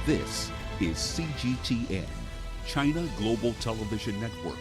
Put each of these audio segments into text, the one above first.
This is CGTN, China Global Television Network.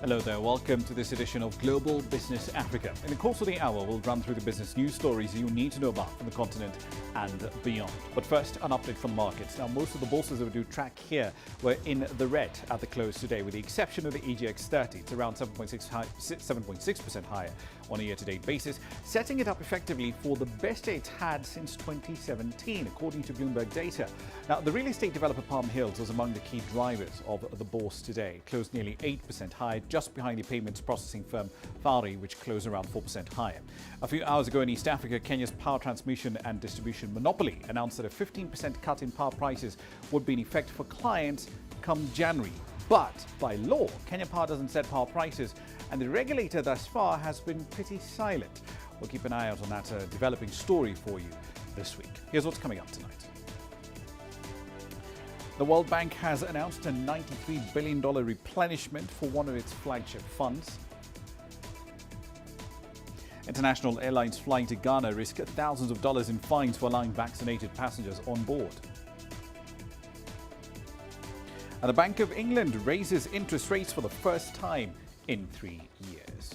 Hello there, welcome to this edition of Global Business Africa. In the course of the hour, we'll run through the business news stories you need to know about from the continent and beyond. But first, an update from the markets. Now, most of the bourses that we do track here were in the red at the close today, with the exception of the EGX 30. It's around 7.6% higher on a year-to-date basis, setting it up effectively for the best day it's had since 2017, according to Bloomberg data. Now, the real estate developer Palm Hills was among the key drivers of the bourse today, closed nearly 8% higher, just behind the payments processing firm Fari, which closed around 4% higher. A few hours ago in East Africa, Kenya's power transmission and distribution monopoly announced that a 15% cut in power prices would be in effect for clients come January. But by law, Kenya Power doesn't set power prices, and the regulator thus far has been pretty silent. We'll keep an eye out on that developing story for you this week. Here's what's coming up tonight. The World Bank has announced a $93 billion replenishment for one of its flagship funds. International airlines flying to Ghana risk thousands of dollars in fines for allowing vaccinated passengers on board. And the Bank of England raises interest rates for the first time in 3 years.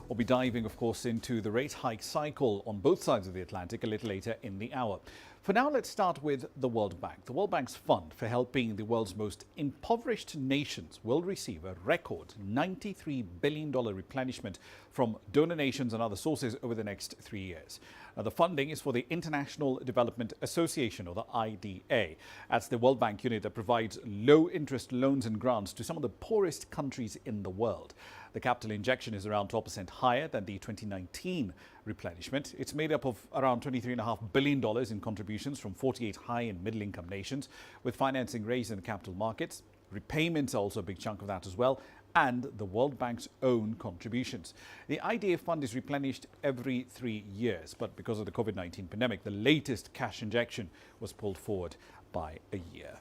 We'll be diving, of course, into the rate hike cycle on both sides of the Atlantic a little later in the hour. For now, let's start with the World Bank. The World Bank's fund for helping the world's most impoverished nations will receive a record $93 billion replenishment from donor nations and other sources over the next 3 years. Now, the funding is for the International Development Association, or the IDA. That's the World Bank unit that provides low-interest loans and grants to some of the poorest countries in the world. The capital injection is around 12% higher than the 2019 replenishment. It's made up of around $23.5 billion in contributions from 48 high and middle-income nations, with financing raised in the capital markets. Repayments are also a big chunk of that as well, and the World Bank's own contributions. The IDA fund is replenished every 3 years, but because of the COVID-19 pandemic, the latest cash injection was pulled forward by a year.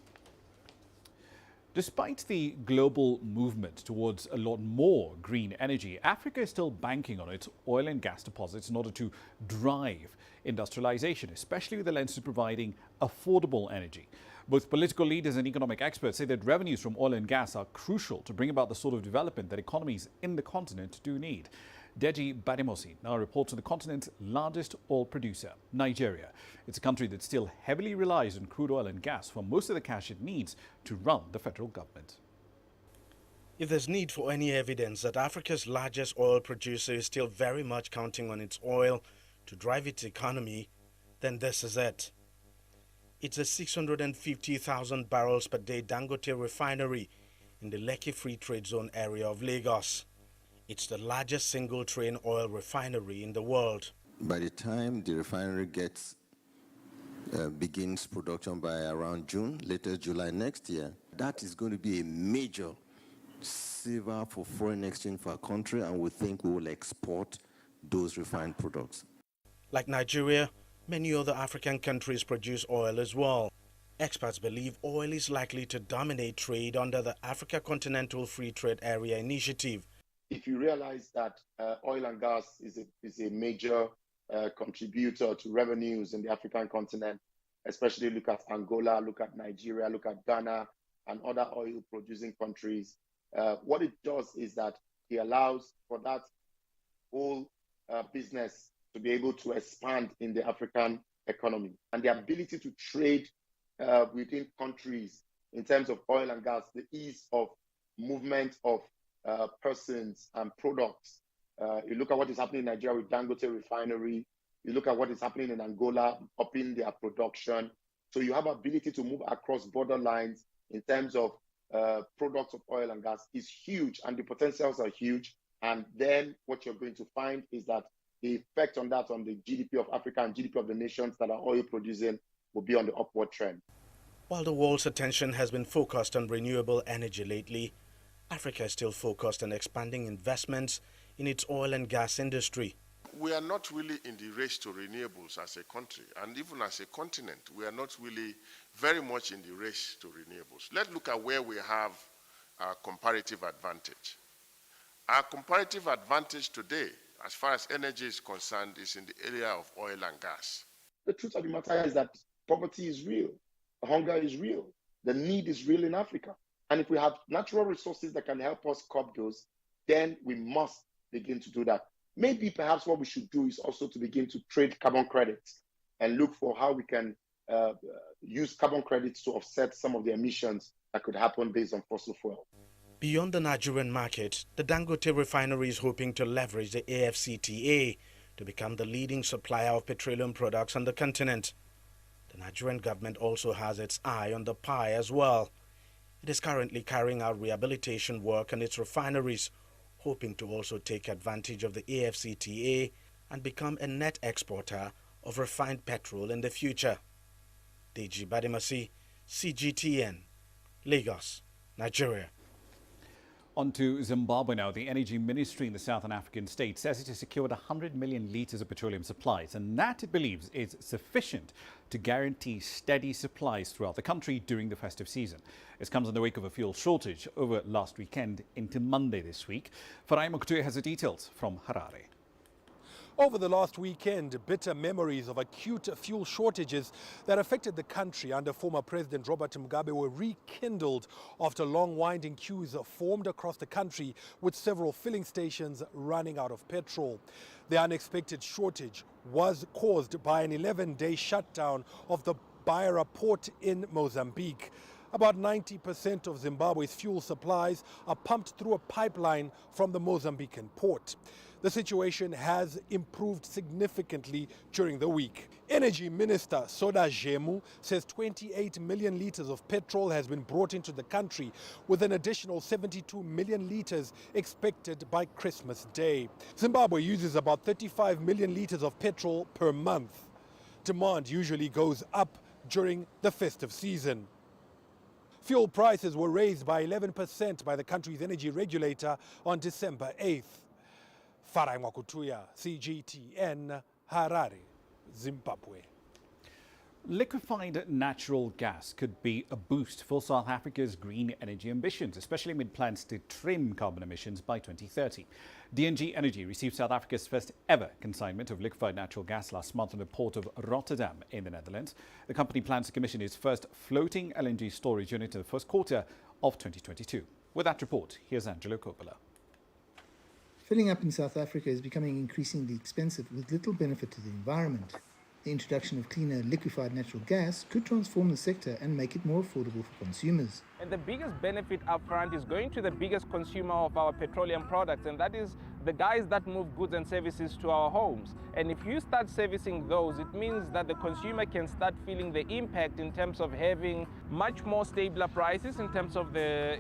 Despite the global movement towards a lot more green energy, Africa is still banking on its oil and gas deposits in order to drive industrialization, especially with the lens to providing affordable energy. Both political leaders and economic experts say that revenues from oil and gas are crucial to bring about the sort of development that economies in the continent do need. Deji Badimosi now reports on the continent's largest oil producer, Nigeria. It's a country that still heavily relies on crude oil and gas for most of the cash it needs to run the federal government. If there's need for any evidence that Africa's largest oil producer is still very much counting on its oil to drive its economy, then this is it. It's a 650,000 barrels per day Dangote refinery in the Lekki Free Trade Zone area of Lagos. It's the largest single-train oil refinery in the world. By the time the refinery begins production by around June, latest July next year, that is going to be a major saver for foreign exchange for our country, and we think we will export those refined products. Like Nigeria, many other African countries produce oil as well. Experts believe oil is likely to dominate trade under the Africa Continental Free Trade Area Initiative. If you realize that oil and gas is a major contributor to revenues in the African continent, especially look at Angola, look at Nigeria, look at Ghana, and other oil-producing countries, what it does is that it allows for that whole business to be able to expand in the African economy. And the ability to trade within countries in terms of oil and gas, the ease of movement of persons and products. You look at what is happening in Nigeria with Dangote refinery. You look at what is happening in Angola, upping their production. So you have ability to move across border lines in terms of products of oil and gas is huge, and the potentials are huge. And then what you're going to find is that the effect on that on the GDP of Africa and GDP of the nations that are oil producing will be on the upward trend. While the world's attention has been focused on renewable energy lately, Africa is still focused on expanding investments in its oil and gas industry. we are not really in the race to renewables as a country, and even as a continent, we are not really very much in the race to renewables. Let's look at where we have our comparative advantage. Our comparative advantage today, as far as energy is concerned, is in the area of oil and gas. The truth of the matter is that poverty is real, hunger is real, the need is real in Africa. And if we have natural resources that can help us curb those, then we must begin to do that. Maybe perhaps what we should do is also to begin to trade carbon credits and look for how we can use carbon credits to offset some of the emissions that could happen based on fossil fuel. Beyond the Nigerian market, the Dangote refinery is hoping to leverage the AFCTA to become the leading supplier of petroleum products on the continent. The Nigerian government also has its eye on the pie as well. It is currently carrying out rehabilitation work on its refineries, hoping to also take advantage of the AFCTA and become a net exporter of refined petrol in the future. Deji Badimasi, CGTN, Lagos, Nigeria. On to Zimbabwe now. The Energy Ministry in the Southern African state says it has secured 100 million litres of petroleum supplies, and that it believes is sufficient to guarantee steady supplies throughout the country during the festive season. This comes in the wake of a fuel shortage over last weekend into Monday this week. Ramah Nyang has the details from Harare. Over the last weekend, bitter memories of acute fuel shortages that affected the country under former President Robert Mugabe were rekindled after long winding queues formed across the country, with several filling stations running out of petrol. The unexpected shortage was caused by an 11-day shutdown of the Beira port in Mozambique. About 90% of Zimbabwe's fuel supplies are pumped through a pipeline from the Mozambican port. The situation has improved significantly during the week. Energy Minister Soda Jemu says 28 million litres of petrol has been brought into the country, with an additional 72 million litres expected by Christmas Day. Zimbabwe uses about 35 million litres of petrol per month. Demand usually goes up during the festive season. Fuel prices were raised by 11% by the country's energy regulator on December 8th. Ramah Nyang, CGTN, Harare, Zimbabwe. Liquefied natural gas could be a boost for South Africa's green energy ambitions, especially amid plans to trim carbon emissions by 2030. DNG Energy received South Africa's first ever consignment of liquefied natural gas last month in the port of Rotterdam in the Netherlands. The company plans to commission its first floating LNG storage unit in the first quarter of 2022. With that report, here's Angelo Coppola. Filling up in South Africa is becoming increasingly expensive with little benefit to the environment. The introduction of cleaner liquefied natural gas could transform the sector and make it more affordable for consumers. And the biggest benefit up front is going to the biggest consumer of our petroleum products, and that is the guys that move goods and services to our homes. And if you start servicing those, it means that the consumer can start feeling the impact in terms of having much more stable prices in terms of the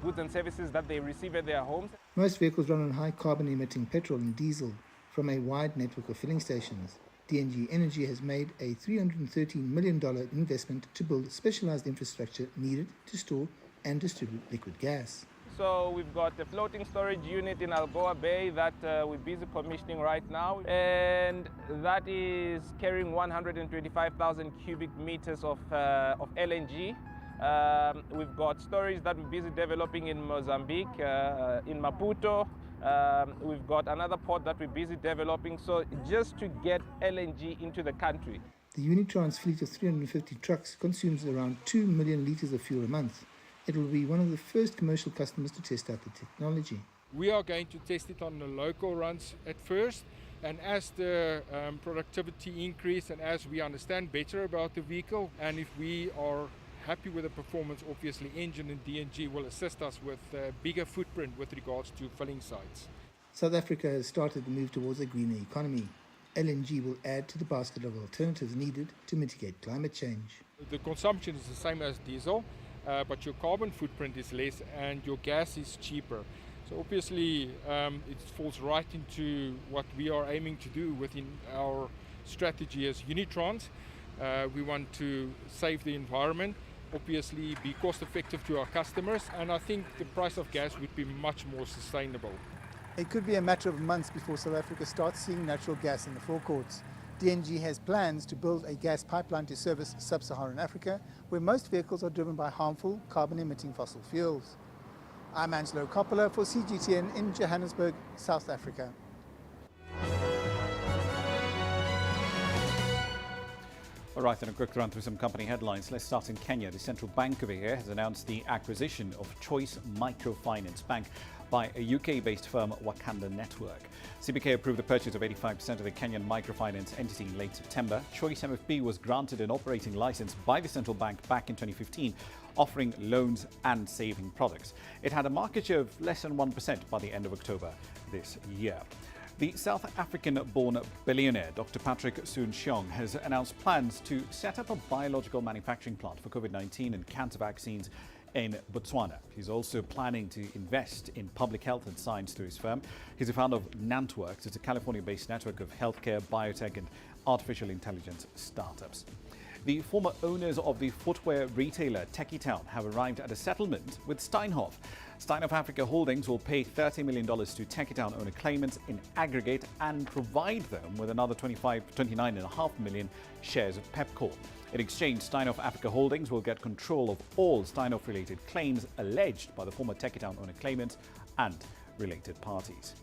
goods and services that they receive at their homes. Most vehicles run on high carbon emitting petrol and diesel from a wide network of filling stations. DNG Energy has made a $313 million investment to build specialized infrastructure needed to store and distribute liquid gas. So we've got a floating storage unit in Algoa Bay that we're busy commissioning right now, and that is carrying 125,000 cubic meters of LNG. We've got storage that we're busy developing in Mozambique, in Maputo. We've got another port that we're busy developing, so just to get LNG into the country. The Unitrans fleet of 350 trucks consumes around 2 million litres of fuel a month. It will be one of the first commercial customers to test out the technology. We are going to test it on the local runs at first, and as the productivity increases and as we understand better about the vehicle, and if we are happy with the performance, obviously Engine and DNG will assist us with a bigger footprint with regards to filling sites. South Africa has started the move towards a greener economy. LNG will add to the basket of alternatives needed to mitigate climate change. The consumption is the same as diesel, but your carbon footprint is less and your gas is cheaper. So obviously it falls right into what we are aiming to do within our strategy as Unitrans. We want to save the environment, obviously be cost effective to our customers, and I think the price of gas would be much more sustainable. It could be a matter of months before South Africa starts seeing natural gas in the forecourts. DNG has plans to build a gas pipeline to service sub-Saharan Africa, where most vehicles are driven by harmful, carbon-emitting fossil fuels. I'm Angelo Coppola for CGTN in Johannesburg, South Africa. All right, then a quick run through some company headlines. Let's start in Kenya. The central bank over here has announced the acquisition of Choice Microfinance Bank by a UK-based firm, Wakanda Network. CBK approved the purchase of 85% of the Kenyan microfinance entity in late September. Choice MFB was granted an operating license by the central bank back in 2015, offering loans and saving products. It had a market share of less than 1% by the end of October this year. The South African-born billionaire Dr. Patrick Soon-Shiong has announced plans to set up a biological manufacturing plant for COVID-19 and cancer vaccines in Botswana. He's also planning to invest in public health and science through his firm. He's the founder of Nantworks. It's a California-based network of healthcare, biotech and artificial intelligence startups. The former owners of the footwear retailer Techie Town have arrived at a settlement with Steinhoff. Steinhoff Africa Holdings will pay $30 million to Techie Town owner claimants in aggregate and provide them with another 29.5 million shares of Pepcore. In exchange, Steinhoff Africa Holdings will get control of all Steinhoff-related claims alleged by the former Techie Town owner claimants and related parties.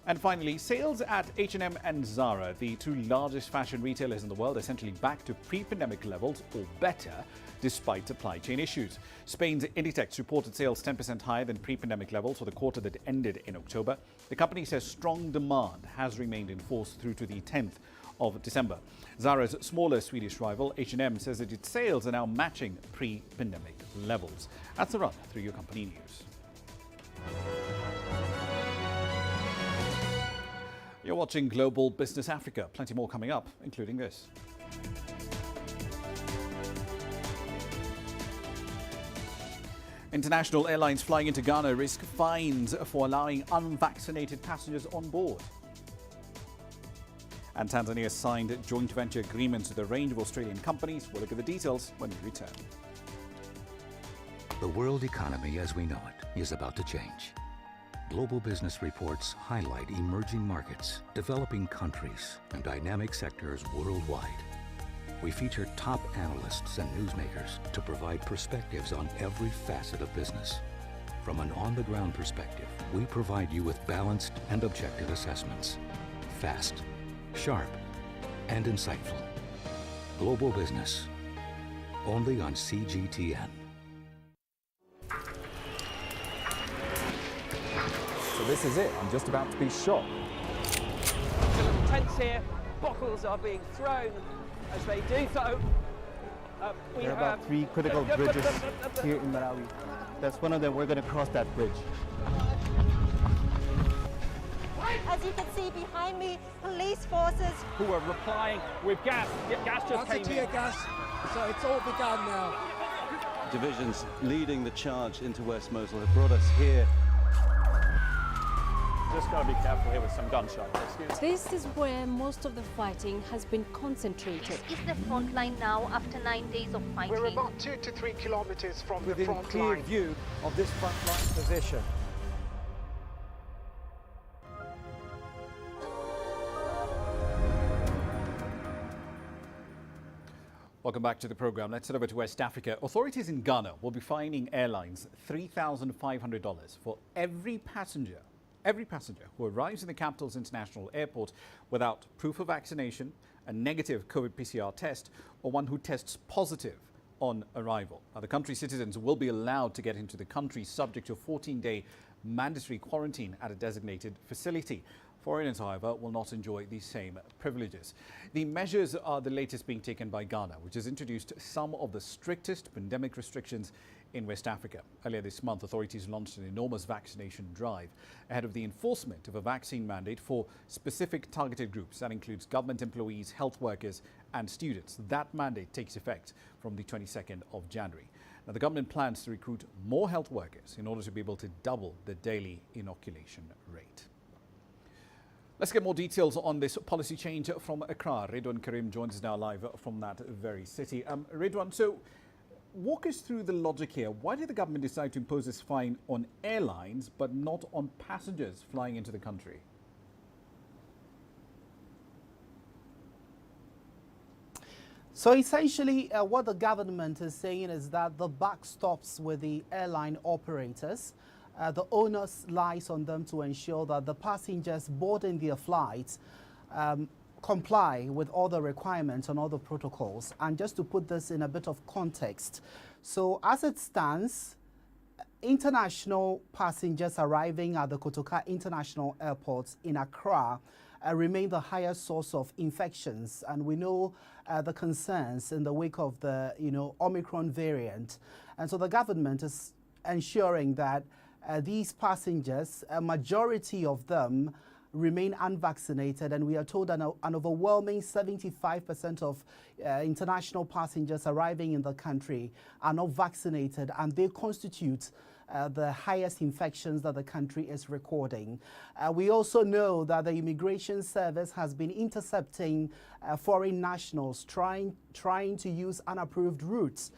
And finally, sales at H&M and Zara, the two largest fashion retailers in the world, essentially back to pre-pandemic levels or better, despite supply chain issues. Spain's Inditex reported sales 10% higher than pre-pandemic levels for the quarter that ended in October. The company says strong demand has remained in force through to the 10th of December. Zara's smaller Swedish rival, H&M, says that its sales are now matching pre-pandemic levels. That's the run through your company news. You're watching Global Business Africa. Plenty more coming up, including this. International airlines flying into Ghana risk fines for allowing unvaccinated passengers on board. And Tanzania signed joint venture agreements with a range of Australian companies. We'll look at the details when we return. The world economy as we know it is about to change. Global business reports highlight emerging markets, developing countries, and dynamic sectors worldwide. We feature top analysts and newsmakers to provide perspectives on every facet of business. From an on-the-ground perspective, we provide you with balanced and objective assessments. Fast, sharp, and insightful. Global Business, only on CGTN. So this is it. I'm just about to be shot. A little tense here. Bottles are being thrown as they do so. There are about 3 critical bridges here in Malawi. That's one of them. We're going to cross that bridge. As you can see behind me, police forces who are replying with gas. Gas just came in. Tear gas. So it's all begun now. Divisions leading the charge into West Mosul have brought us here. Just got to be careful here with some gunshots. This is where most of the fighting has been concentrated. This is the front line now after 9 days of fighting. We're about 2 to 3 kilometers from within the front clear line. View of this front line position. Welcome back to the program. Let's head over to West Africa. Authorities in Ghana will be fining airlines $3,500 for every passenger who arrives in the capital's international airport without proof of vaccination, a negative COVID PCR test, or one who tests positive on arrival. Now, the country's citizens will be allowed to get into the country subject to a 14-day mandatory quarantine at a designated facility. Foreigners, however, will not enjoy the same privileges. The measures are the latest being taken by Ghana, which has introduced some of the strictest pandemic restrictions in West Africa. Earlier this month, authorities launched an enormous vaccination drive ahead of the enforcement of a vaccine mandate for specific targeted groups. That includes government employees, health workers and students. That mandate takes effect from the 22nd of January. Now, the government plans to recruit more health workers in order to be able to double the daily inoculation rate. Let's get more details on this policy change from Accra. Redwan Karim joins us now live from that very city. Redwan, so walk us through the logic here. Why did the government decide to impose this fine on airlines but not on passengers flying into the country? So essentially, what the government is saying is that the buck stops with the airline operators. The onus lies on them to ensure that the passengers boarding their flights comply with all the requirements and all the protocols. And just to put this in a bit of context, so as it stands, international passengers arriving at the Kotoka International Airport in Accra remain the highest source of infections, and we know the concerns in the wake of the Omicron variant, and so the government is ensuring that these passengers, a majority of them, remain unvaccinated, and we are told that an overwhelming 75% of international passengers arriving in the country are not vaccinated, and they constitute the highest infections that the country is recording. We also know that the Immigration Service has been intercepting foreign nationals trying to use unapproved routes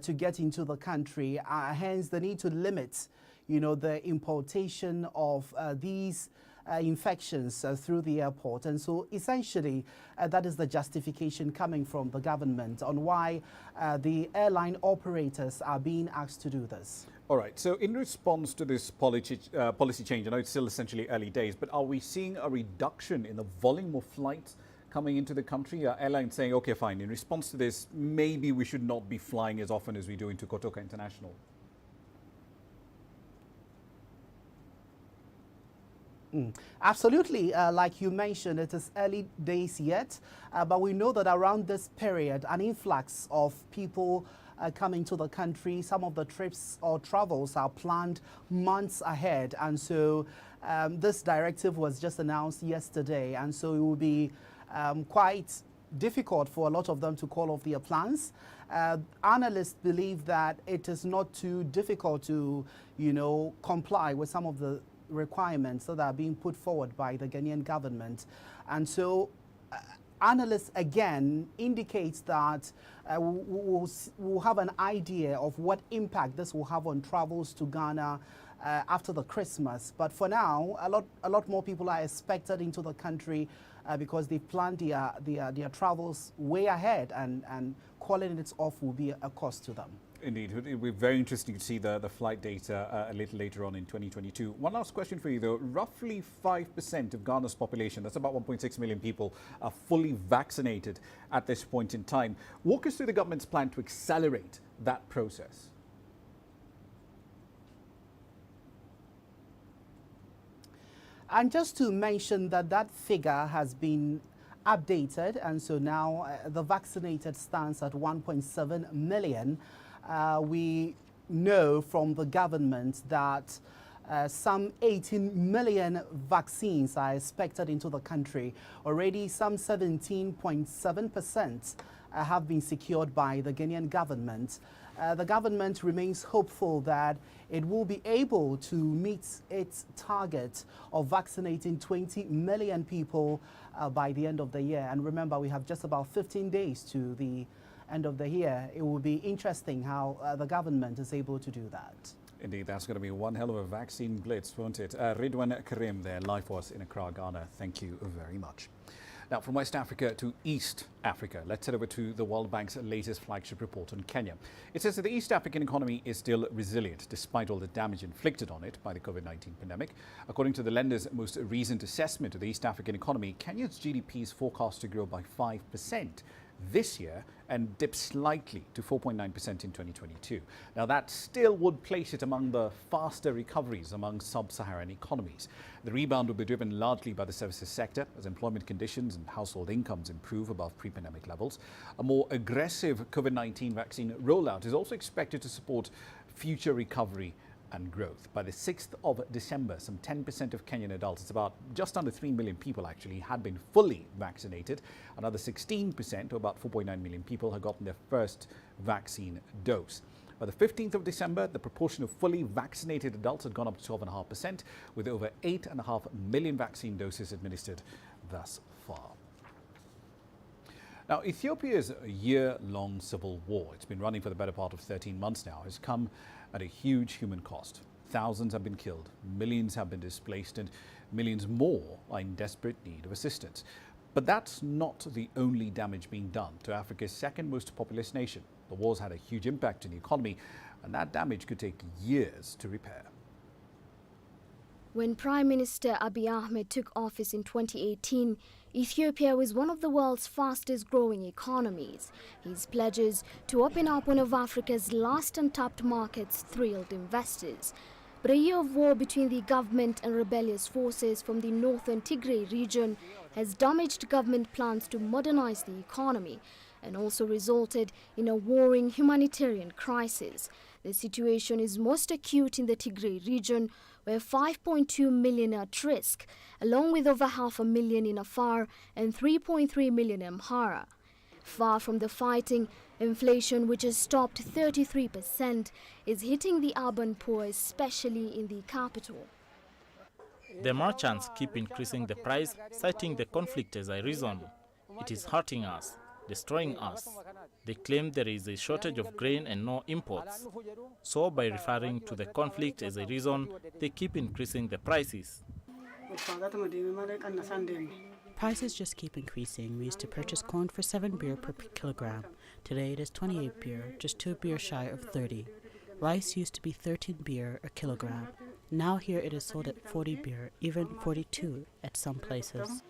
to get into the country. Hence, the need to limit, the importation of these infections through the airport. And so essentially that is the justification coming from the government on why the airline operators are being asked to do this. All right. So in response to this policy change, I know it's still essentially early days, but are we seeing a reduction in the volume of flights coming into the country? Are airlines saying, OK, fine, in response to this, maybe we should not be flying as often as we do into Kotoka International? Absolutely. Like you mentioned, it is early days yet, but we know that around this period, an influx of people coming to the country, some of the trips or travels are planned months ahead. And so this directive was just announced yesterday. And so it will be quite difficult for a lot of them to call off their plans. Analysts believe that it is not too difficult to, comply with some of the requirements that are being put forward by the Ghanaian government. And so analysts again indicates that we'll have an idea of what impact this will have on travels to Ghana after the Christmas. But for now, a lot more people are expected into the country because they've planned their travels way ahead, and calling it off will be a cost to them. Indeed. It will be very interesting to see the flight data a little later on in 2022. One last question for you, though. Roughly 5% of Ghana's population, that's about 1.6 million people, are fully vaccinated at this point in time. Walk us through the government's plan to accelerate that process. And just to mention that figure has been updated, and so now the vaccinated stands at 1.7 million. We know from the government that some 18 million vaccines are expected into the country. Already some 17.7% have been secured by the Ghanaian government. The government remains hopeful that it will be able to meet its target of vaccinating 20 million people by the end of the year. And remember, we have just about 15 days to the end of the year. It will be interesting how the government is able to do that. Indeed, that's going to be one hell of a vaccine blitz, won't it? Ridwan Karim there, live for us in Accra, Ghana. Thank you very much. Now, from West Africa to East Africa, let's head over to the World Bank's latest flagship report on Kenya. It says that the East African economy is still resilient, despite all the damage inflicted on it by the COVID-19 pandemic. According to the lender's most recent assessment of the East African economy, Kenya's GDP is forecast to grow by 5% this year and dip slightly to 4.9% in 2022. Now, that still would place it among the faster recoveries among sub-Saharan economies. The rebound will be driven largely by the services sector as employment conditions and household incomes improve above pre-pandemic levels. A more aggressive COVID-19 vaccine rollout is also expected to support future recovery and growth. By the 6th of December, some 10% of Kenyan adults, it's about just under 3 million people actually, had been fully vaccinated. Another 16%, or about 4.9 million people, had gotten their first vaccine dose. By the 15th of December, the proportion of fully vaccinated adults had gone up to 12.5%, with over 8.5 million vaccine doses administered thus far. Now, Ethiopia's year-long civil war, it's been running for the better part of 13 months now, has come at a huge human cost. Thousands have been killed, millions have been displaced, and millions more are in desperate need of assistance. But that's not the only damage being done to Africa's second most populous nation. The war's had a huge impact on the economy, and that damage could take years to repair. When Prime Minister Abiy Ahmed took office in 2018, Ethiopia was one of the world's fastest growing economies. His pledges to open up one of Africa's last untapped markets thrilled investors. But a year of war between the government and rebellious forces from the northern Tigray region has damaged government plans to modernize the economy and also resulted in a warring humanitarian crisis. The situation is most acute in the Tigray region, where 5.2 million are at risk, along with over 500,000 in Afar and 3.3 million in Amhara. Far from the fighting, inflation, which has stopped 33%, is hitting the urban poor, especially in the capital. The merchants keep increasing the price, citing the conflict as a reason. It is hurting us, destroying us. They claim there is a shortage of grain and no imports. So by referring to the conflict as a reason, they keep increasing the prices. Prices just keep increasing. We used to purchase corn for 7 birr per kilogram. Today it is 28 birr, just 2 birr shy of 30. Rice used to be 13 birr a kilogram. Now here it is sold at 40 birr, even 42 at some places.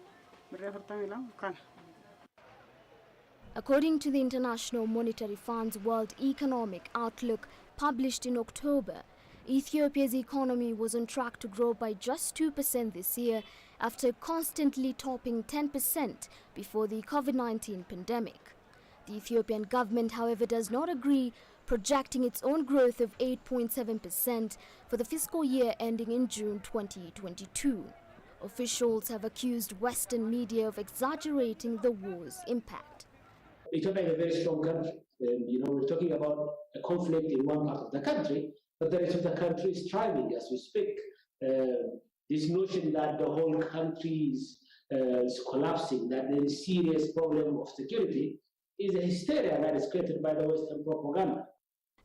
According to the International Monetary Fund's World Economic Outlook published in October, Ethiopia's economy was on track to grow by just 2% this year after constantly topping 10% before the COVID-19 pandemic. The Ethiopian government, however, does not agree, projecting its own growth of 8.7% for the fiscal year ending in June 2022. Officials have accused Western media of exaggerating the war's impact. Ethiopia is a very strong country. We're talking about a conflict in one part of the country, but the rest of the country is thriving as we speak. This notion that the whole country is collapsing, that there is serious problem of security, is a hysteria that is created by the Western propaganda.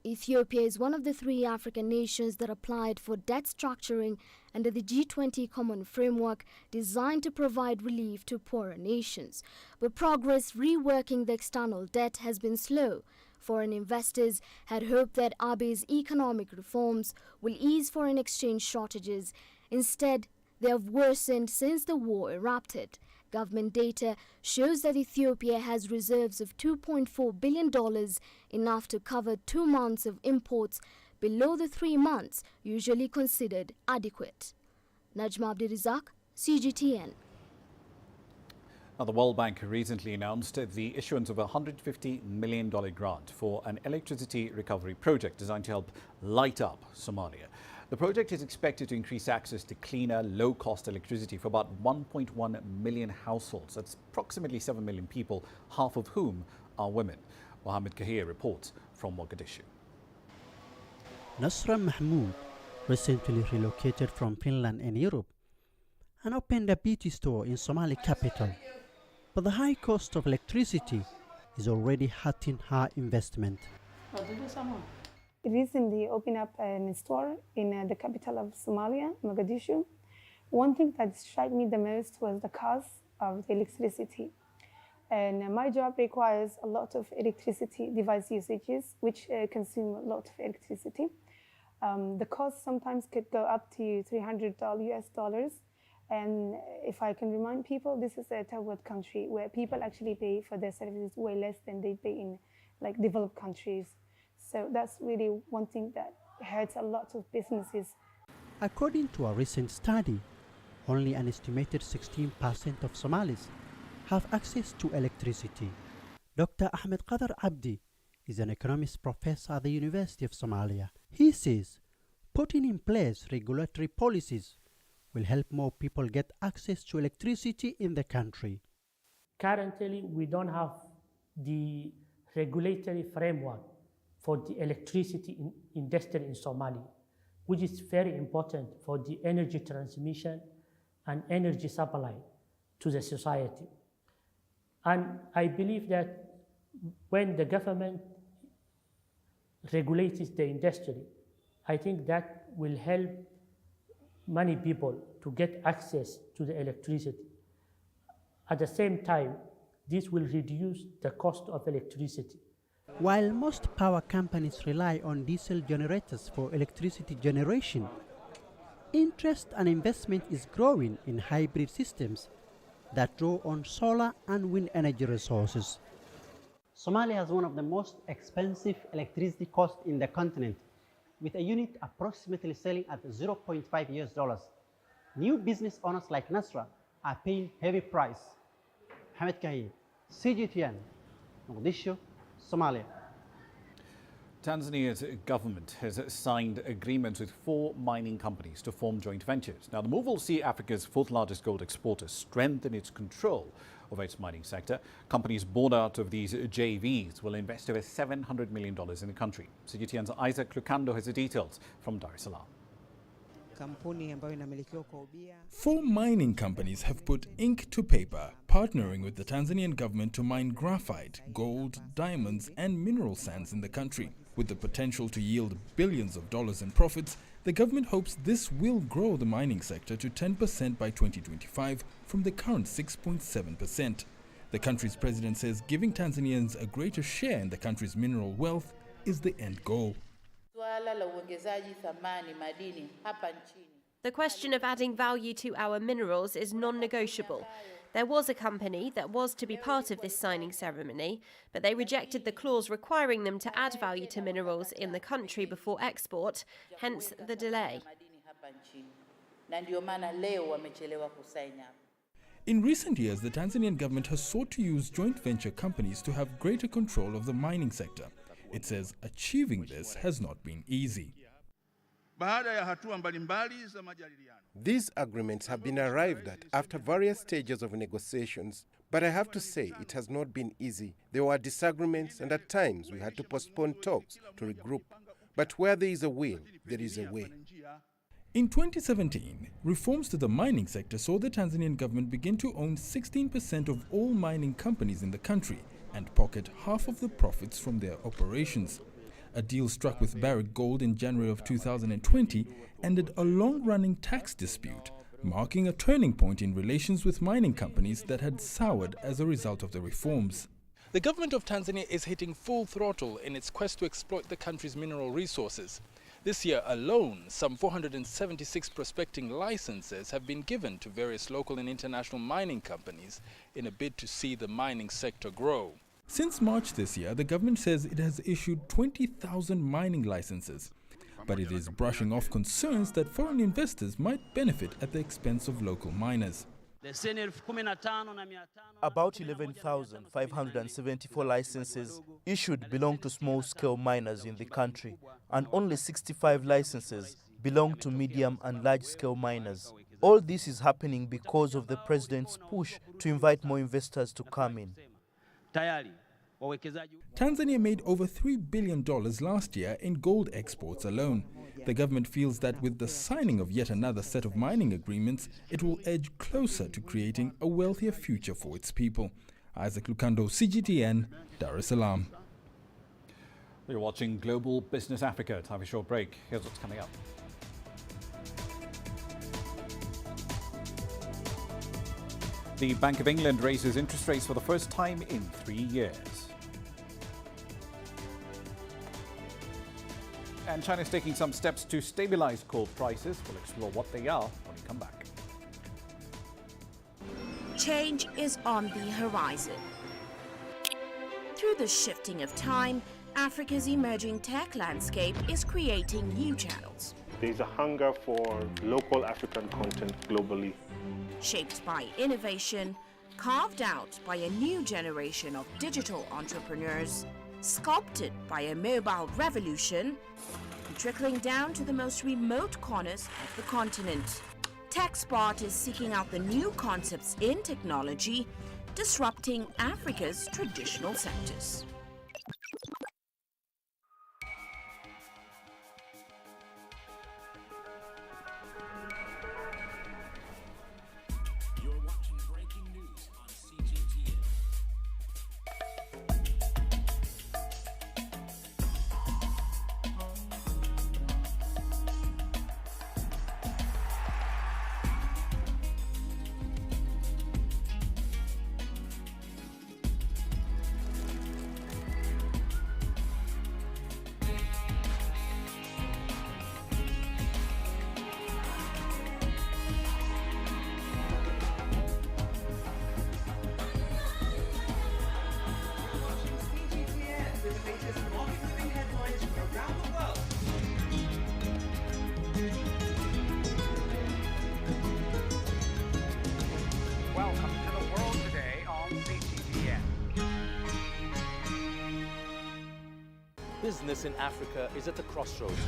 Ethiopia is one of the 3 African nations that applied for debt structuring under the G20 Common Framework designed to provide relief to poorer nations. But progress reworking the external debt has been slow. Foreign investors had hoped that Abiy's economic reforms will ease foreign exchange shortages. Instead, they have worsened since the war erupted. Government data shows that Ethiopia has reserves of $2.4 billion, enough to cover 2 months of imports, below the 3 months usually considered adequate. Najma Abdirizak, CGTN. Now, the World Bank recently announced the issuance of a $150 million grant for an electricity recovery project designed to help light up Somalia. The project is expected to increase access to cleaner, low-cost electricity for about 1.1 million households. That's approximately 7 million people, half of whom are women. Mohammed Kahir reports from Mogadishu. Nasra Mahmoud recently relocated from Finland and Europe and opened a beauty store in Somali capital. But the high cost of electricity is already hurting her investment. Recently opened up a store in the capital of Somalia, Mogadishu. One thing that struck me the most was the cost of the electricity. And my job requires a lot of electricity device usages, which consume a lot of electricity. The cost sometimes could go up to $300 US. And if I can remind people, this is a third world country where people actually pay for their services way less than they pay in like developed countries. So that's really one thing that hurts a lot of businesses. According to a recent study, only an estimated 16% of Somalis have access to electricity. Dr. Ahmed Qadar Abdi is an economics professor at the University of Somalia. He says putting in place regulatory policies will help more people get access to electricity in the country. Currently, we don't have the regulatory framework for the electricity industry in Somalia, which is very important for the energy transmission and energy supply to the society. And I believe that when the government regulates the industry, I think that will help many people to get access to the electricity. At the same time, this will reduce the cost of electricity. While most power companies rely on diesel generators for electricity generation, interest and investment is growing in hybrid systems that draw on solar and wind energy resources. Somalia has one of the most expensive electricity costs in the continent, with a unit approximately selling at $0.5. New business owners like Nasra are paying heavy price. Hamid Kahi, CGTN, Mogadishu, Somalia. Tanzania's government has signed agreements with 4 mining companies to form joint ventures. Now, the move will see Africa's 4th largest gold exporter strengthen its control over its mining sector. Companies born out of these JVs will invest over $700 million in the country. CGTN's Isaac Lukando has the details from Dar es Salaam. 4 mining companies have put ink to paper, partnering with the Tanzanian government to mine graphite, gold, diamonds and mineral sands in the country. With the potential to yield billions of dollars in profits, the government hopes this will grow the mining sector to 10% by 2025 from the current 6.7%. The country's president says giving Tanzanians a greater share in the country's mineral wealth is the end goal. The question of adding value to our minerals is non-negotiable. There was a company that was to be part of this signing ceremony, but they rejected the clause requiring them to add value to minerals in the country before export, hence the delay. In recent years, the Tanzanian government has sought to use joint venture companies to have greater control of the mining sector. It says achieving this has not been easy. These agreements have been arrived at after various stages of negotiations, but I have to say it has not been easy. There were disagreements and at times we had to postpone talks to regroup. But where there is a will, there is a way. In 2017, reforms to the mining sector saw the Tanzanian government begin to own 16% of all mining companies in the country and pocket half of the profits from their operations. A deal struck with Barrick Gold in January of 2020 ended a long-running tax dispute, marking a turning point in relations with mining companies that had soured as a result of the reforms. The government of Tanzania is hitting full throttle in its quest to exploit the country's mineral resources. This year alone, some 476 prospecting licenses have been given to various local and international mining companies in a bid to see the mining sector grow. Since March this year, the government says it has issued 20,000 mining licenses, but it is brushing off concerns that foreign investors might benefit at the expense of local miners. About 11,574 licenses issued belong to small-scale miners in the country, and only 65 licenses belong to medium and large-scale miners. All this is happening because of the president's push to invite more investors to come in. Tanzania made over $3 billion last year in gold exports alone. The government feels that with the signing of yet another set of mining agreements, it will edge closer to creating a wealthier future for its people. Isaac Lukando, CGTN, Dar es Salaam. You're watching Global Business Africa. Time for a short break. Here's what's coming up. The Bank of England raises interest rates for the first time in 3 years. And China is taking some steps to stabilize coal prices. We'll explore what they are when we come back. Change is on the horizon. Through the shifting of time, Africa's emerging tech landscape is creating new channels. There's a hunger for local African content globally. Shaped by innovation, carved out by a new generation of digital entrepreneurs, sculpted by a mobile revolution, and trickling down to the most remote corners of the continent. TechSpot is seeking out the new concepts in technology, disrupting Africa's traditional sectors. business in Africa is at a crossroads.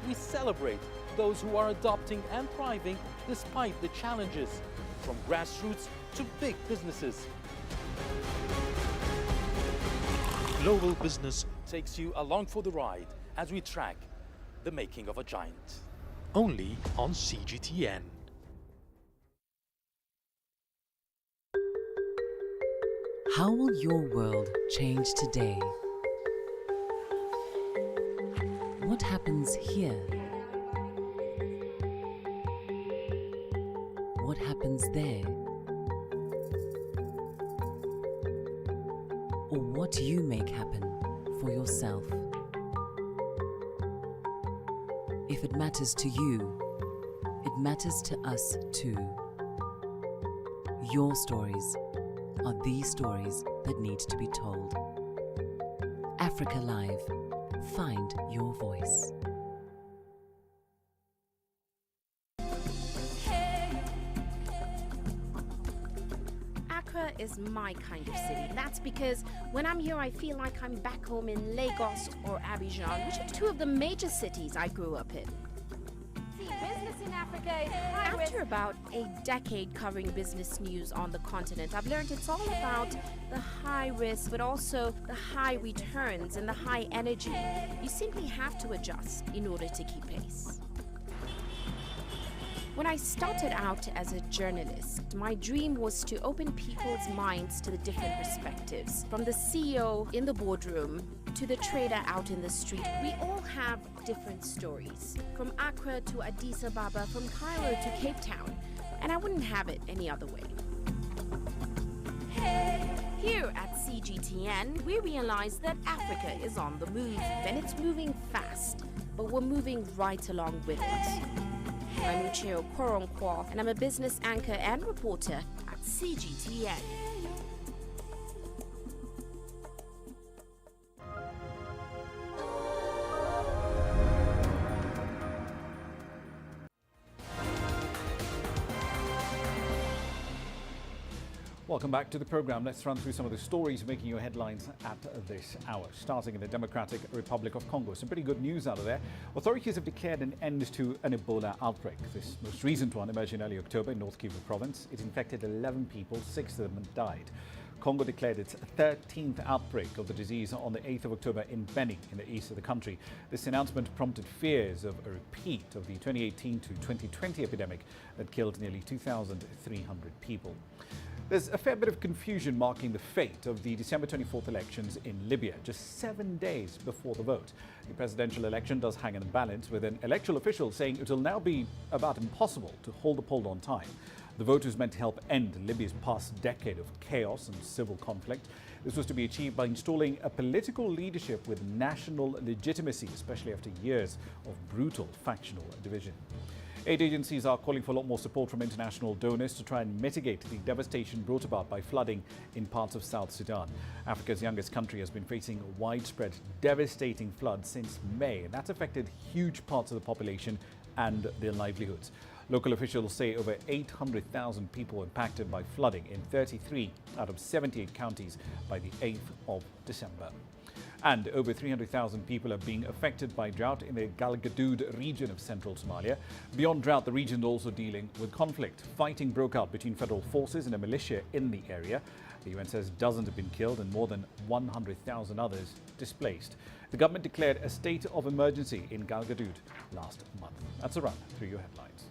We celebrate those who are adopting and thriving despite the challenges, from grassroots to big businesses. Global Business takes you along for the ride as we track the making of a giant. Only on CGTN. How will your world change today? What happens here? What happens there? Or what do you make happen for yourself? If it matters to you, it matters to us too. Your stories are the stories that need to be told. Africa Live. Find your voice. Accra is my kind of city. That's because when I'm here, I feel like I'm back home in Lagos or Abidjan, which are two of the major cities I grew up in. Business in Africa is high risk. After about a decade covering business news on the continent, I've learned it's all about the high risk, but also the high returns and the high energy. You simply have to adjust in order to keep pace. When I started out as a journalist, my dream was to open people's minds to the different perspectives. From the CEO in the boardroom to the trader out in the street, we all have different stories. From Accra to Addis Ababa, from Cairo to Cape Town, and I wouldn't have it any other way. Here at CGTN, we realize that Africa is on the move, and it's moving fast, but we're moving right along with it. I'm Ucheo Koronkwo, and I'm a business anchor and reporter at CGTN. Welcome back to the program. Let's run through some of the stories making your headlines at this hour. Starting in the Democratic Republic of Congo. Some pretty good news out of there. Authorities have declared an end to an Ebola outbreak. This most recent one emerged in early October in North Kivu province. It infected 11 people, 6 of them died. Congo declared its 13th outbreak of the disease on the 8th of October in Beni, in the east of the country. This announcement prompted fears of a repeat of the 2018 to 2020 epidemic that killed nearly 2,300 people. There's a fair bit of confusion marking the fate of the December 24th elections in Libya, just 7 days before the vote. The presidential election does hang in the balance, with an electoral official saying it will now be about impossible to hold the poll on time. The vote was meant to help end Libya's past decade of chaos and civil conflict. This was to be achieved by installing a political leadership with national legitimacy, especially after years of brutal factional division. Aid agencies are calling for a lot more support from international donors to try and mitigate the devastation brought about by flooding in parts of South Sudan. Africa's youngest country has been facing a widespread, devastating flood since May, and that's affected huge parts of the population and their livelihoods. Local officials say over 800,000 people were impacted by flooding in 33 out of 78 counties by the 8th of December. And over 300,000 people are being affected by drought in the Galgaduud region of central Somalia. Beyond drought, the region is also dealing with conflict. Fighting broke out between federal forces and a militia in the area. The UN says dozens have been killed and more than 100,000 others displaced. The government declared a state of emergency in Galgaduud last month. That's a run through your headlines.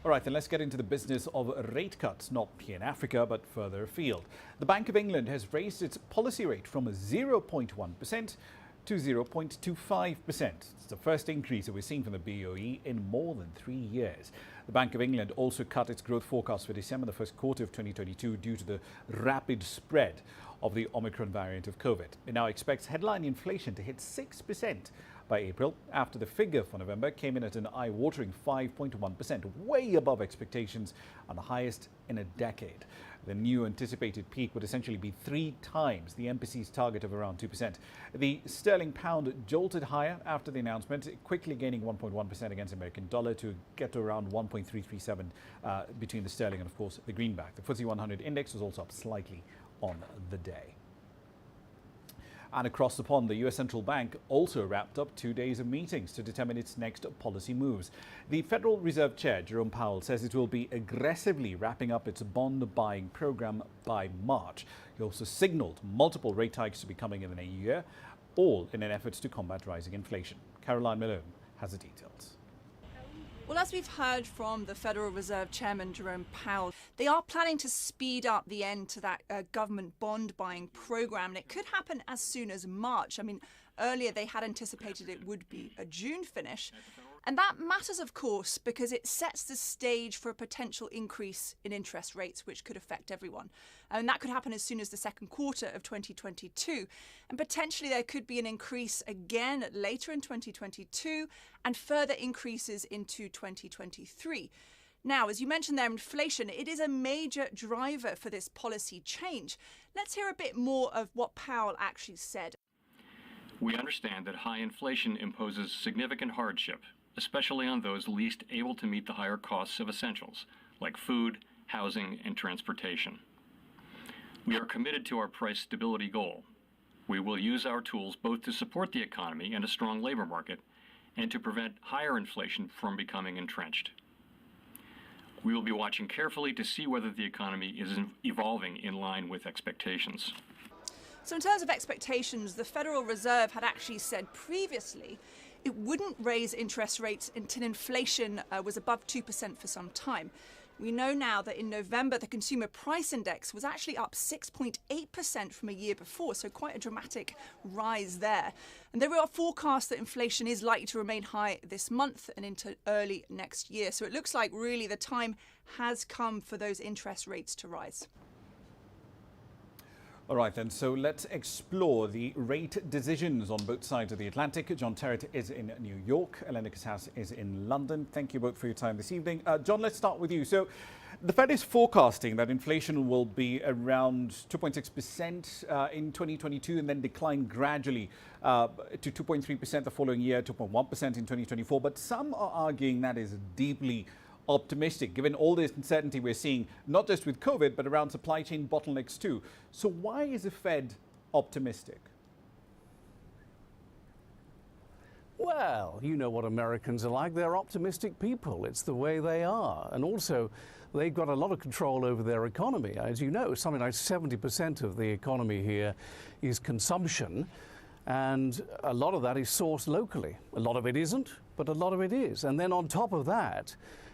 All right, then let's get into the business of rate cuts, not here in Africa, but further afield. The Bank of England has raised its policy rate from 0.1% to 0.25%. It's the first increase that we're seeing from the BOE in more than 3 years. The Bank of England also cut its growth forecast for December, the first quarter of 2022, due to the rapid spread of the Omicron variant of COVID. It now expects headline inflation to hit 6% by April, after the figure for November came in at an eye-watering 5.1%, way above expectations and the highest in a decade. The new anticipated peak would essentially be 3 times the MPC's target of around 2%. The sterling pound jolted higher after the announcement, quickly gaining 1.1% against American dollar to get to around 1.337 between the sterling and, of course, the greenback. The FTSE 100 index was also up slightly on the day. And across the pond, the US Central Bank also wrapped up 2 days of meetings to determine its next policy moves. The Federal Reserve Chair, Jerome Powell, says it will be aggressively wrapping up its bond buying program by March. He also signaled multiple rate hikes to be coming in a year, all in an effort to combat rising inflation. Caroline Malone has the details. Well, as we've heard from the Federal Reserve Chairman Jerome Powell, they are planning to speed up the end to that government bond buying program, and it could happen as soon as March. I mean, earlier they had anticipated it would be a June finish. And that matters, of course, because it sets the stage for a potential increase in interest rates, which could affect everyone. And that could happen as soon as the second quarter of 2022. And potentially there could be an increase again later in 2022 and further increases into 2023. Now, as you mentioned there, inflation, it is a major driver for this policy change. Let's hear a bit more of what Powell actually said. We understand that high inflation imposes significant hardship, especially on those least able to meet the higher costs of essentials, like food, housing, and transportation. We are committed to our price stability goal. We will use our tools both to support the economy and a strong labor market, and to prevent higher inflation from becoming entrenched. We will be watching carefully to see whether the economy is evolving in line with expectations. So in terms of expectations, the Federal Reserve had actually said previously it wouldn't raise interest rates until inflation was above 2% for some time. We know now that in November, the consumer price index was actually up 6.8% from a year before, so quite a dramatic rise there. And there are forecasts that inflation is likely to remain high this month and into early next year. So it looks like really the time has come for those interest rates to rise. All right, then, so let's explore the rate decisions on both sides of the Atlantic. John Terrett is in New York. Elena Casas is in London. Thank you both for your time this evening. John, let's start with you. So the Fed is forecasting that inflation will be around 2.6% in 2022 and then decline gradually to 2.3% the following year, 2.1% in 2024. But some are arguing that is deeply optimistic, given all the uncertainty we're seeing, not just with COVID, but around supply chain bottlenecks too. So why is the Fed optimistic? Well, you know what Americans are like. They're optimistic people. It's the way they are. And also, they've got a lot of control over their economy. As you know, something like 70% of the economy here is consumption. And a lot of that is sourced locally. A lot of it isn't, but a lot of it is. And then on top of that,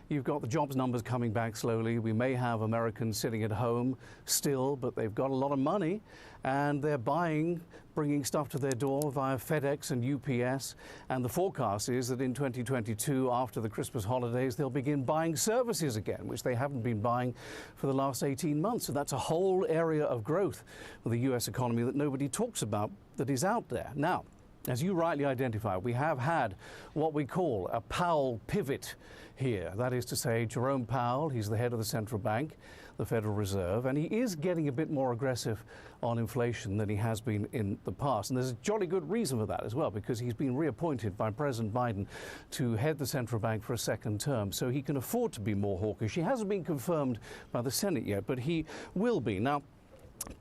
you've got the jobs numbers coming back slowly. We may have Americans sitting at home still, but they've got a lot of money and they're bringing stuff to their door via FedEx and UPS. And the forecast is that in 2022, after the Christmas holidays, they'll begin buying services again, which they haven't been buying for the last 18 months. So that's a whole area of growth for the US economy that nobody talks about that is out there. Now, as you rightly identify, we have had what we call a Powell pivot here. That is to say, Jerome Powell, he's the head of the central bank, the Federal Reserve, and he is getting a bit more aggressive on inflation than he has been in the past. And there's a jolly good reason for that as well, because he's been reappointed by President Biden to head the central bank for a second term, so he can afford to be more hawkish. He hasn't been confirmed by the Senate yet, but he will be. Now,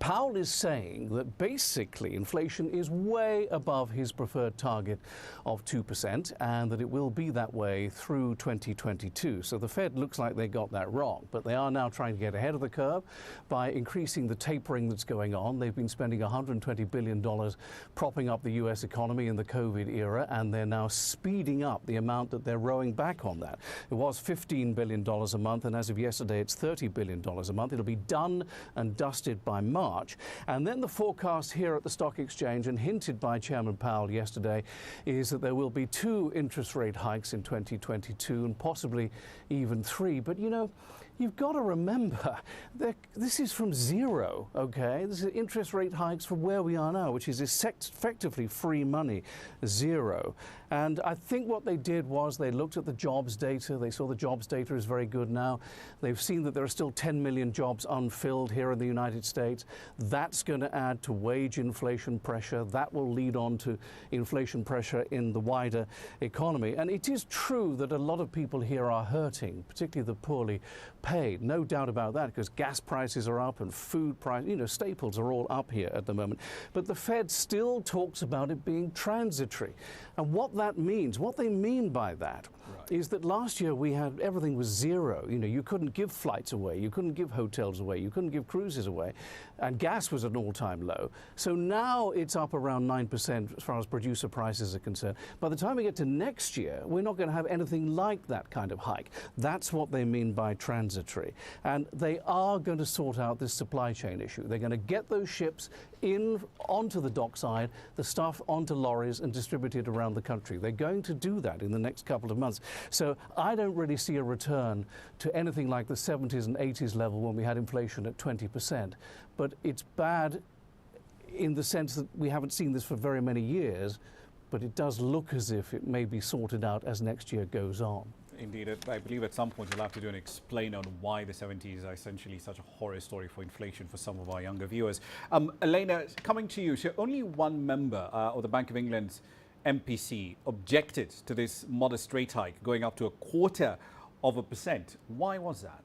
Powell is saying that basically inflation is way above his preferred target of 2% and that it will be that way through 2022. So the Fed looks like they got that wrong, but they are now trying to get ahead of the curve by increasing the tapering that's going on. They've been spending $120 billion propping up the U.S. economy in the COVID era, and they're now speeding up the amount that they're rowing back on that. It was $15 billion a month, and as of yesterday, it's $30 billion a month. It'll be done and dusted by March. And then the forecast here at the stock exchange, and hinted by Chairman Powell yesterday, is that there will be 2 interest rate hikes in 2022 and possibly even 3. But you know, you've got to remember that this is from zero, okay? This is interest rate hikes from where we are now, which is effectively free money, zero. And I think what they did was they looked at the jobs data. They saw the jobs data is very good now. They've seen that there are still 10 million jobs unfilled here in the United States. That's going to add to wage inflation pressure. That will lead on to inflation pressure in the wider economy. And it is true that a lot of people here are hurting, particularly the poorly paid. No doubt about that, because gas prices are up and food prices, staples are all up here at the moment. But the Fed still talks about it being transitory. And what that means, what they mean by that, is that last year we had everything was zero. You couldn't give flights away, you couldn't give hotels away, you couldn't give cruises away, and gas was at an all-time low. So now it's up around 9% as far as producer prices are concerned. By the time we get to next year, we're not going to have anything like that kind of hike. That's what they mean by transitory. And they are going to sort out this supply chain issue. They're going to get those ships onto the dockside, the stuff onto lorries and distributed around the country. They're going to do that in the next couple of months. So I don't really see a return to anything like the 70s and 80s level when we had inflation at 20%. But it's bad in the sense that we haven't seen this for very many years, but it does look as if it may be sorted out as next year goes on. Indeed, I believe at some point you'll have to do an explain on why the 70s are essentially such a horror story for inflation for some of our younger viewers. Elena, coming to you, so only one member of the Bank of England's MPC objected to this modest rate hike going up to 0.25%. Why was that?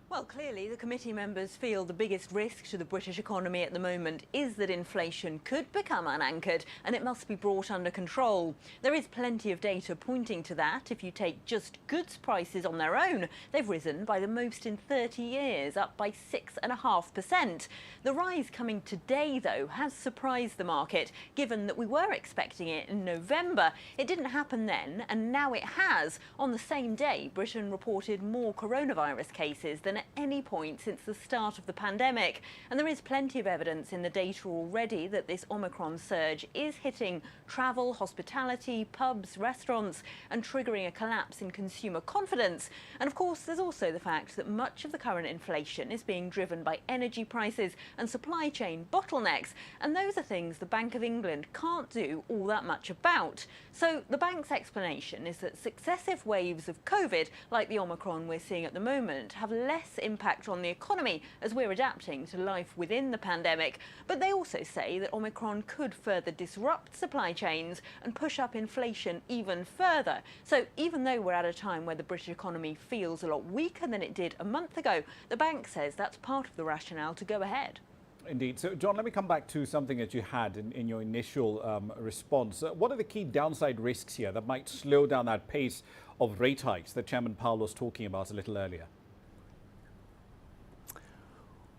Well, clearly the committee members feel the biggest risk to the British economy at the moment is that inflation could become unanchored and it must be brought under control. There is plenty of data pointing to that. If you take just goods prices on their own, they've risen by the most in 30 years, up by 6.5%. The rise coming today, though, has surprised the market, given that we were expecting it in November. It didn't happen then, and now it has. On the same day, Britain reported more coronavirus cases than at any point since the start of the pandemic. And there is plenty of evidence in the data already that this Omicron surge is hitting travel, hospitality, pubs, restaurants, and triggering a collapse in consumer confidence. And of course, there's also the fact that much of the current inflation is being driven by energy prices and supply chain bottlenecks. And those are things the Bank of England can't do all that much about. So the bank's explanation is that successive waves of COVID, like the Omicron we're seeing at the moment, have less impact on the economy as we're adapting to life within the pandemic. But they also say that Omicron could further disrupt supply chains and push up inflation even further. So even though we're at a time where the British economy feels a lot weaker than it did a month ago, the bank says that's part of the rationale to go ahead. Indeed. So, John, let me come back to something that you had in your initial response. What are the key downside risks here that might slow down that pace of rate hikes that Chairman Powell was talking about a little earlier?